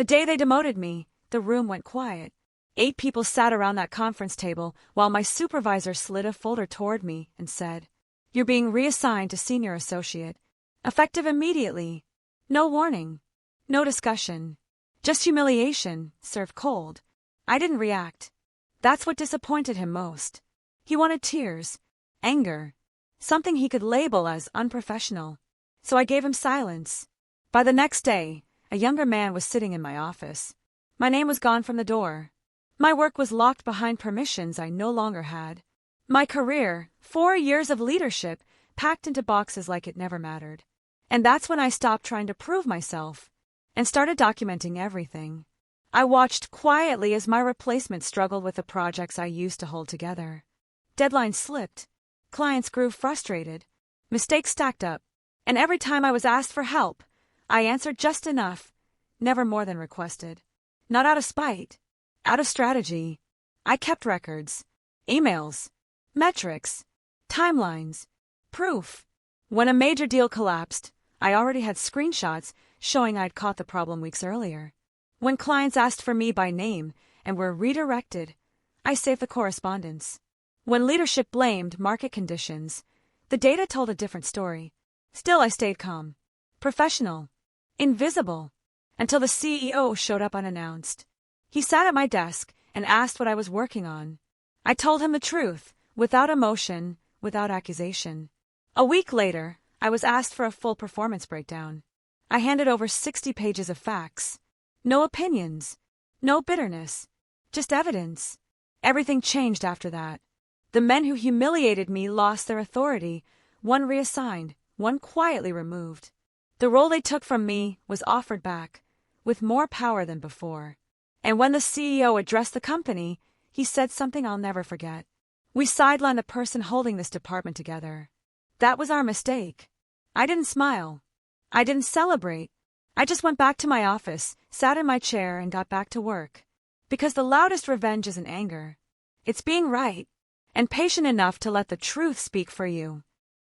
The day they demoted me, the room went quiet. 8 people sat around that conference table while my supervisor slid a folder toward me and said, "You're being reassigned to senior associate. Effective immediately. No warning. No discussion. Just humiliation, served cold." I didn't react. That's what disappointed him most. He wanted tears, anger, something he could label as unprofessional. So I gave him silence. By the next day, a younger man was sitting in my office. My name was gone from the door. My work was locked behind permissions I no longer had. My career, 4 years of leadership, packed into boxes like it never mattered. And that's when I stopped trying to prove myself and started documenting everything. I watched quietly as my replacement struggled with the projects I used to hold together. Deadlines slipped. Clients grew frustrated. Mistakes stacked up. And every time I was asked for help, I answered just enough, never more than requested. Not out of spite, out of strategy. I kept records, emails, metrics, timelines, proof. When a major deal collapsed, I already had screenshots showing I'd caught the problem weeks earlier. When clients asked for me by name and were redirected, I saved the correspondence. When leadership blamed market conditions, the data told a different story. Still, I stayed calm, professional, invisible, until the CEO showed up unannounced. He sat at my desk and asked what I was working on. I told him the truth, without emotion, without accusation. A week later, I was asked for a full performance breakdown. I handed over 60 pages of facts. No opinions, no bitterness, just evidence. Everything changed after that. The men who humiliated me lost their authority, one reassigned, one quietly removed. The role they took from me was offered back, with more power than before. And when the CEO addressed the company, he said something I'll never forget. "We sidelined the person holding this department together. That was our mistake." I didn't smile. I didn't celebrate. I just went back to my office, sat in my chair, and got back to work. Because the loudest revenge isn't anger. It's being right, and patient enough to let the truth speak for you.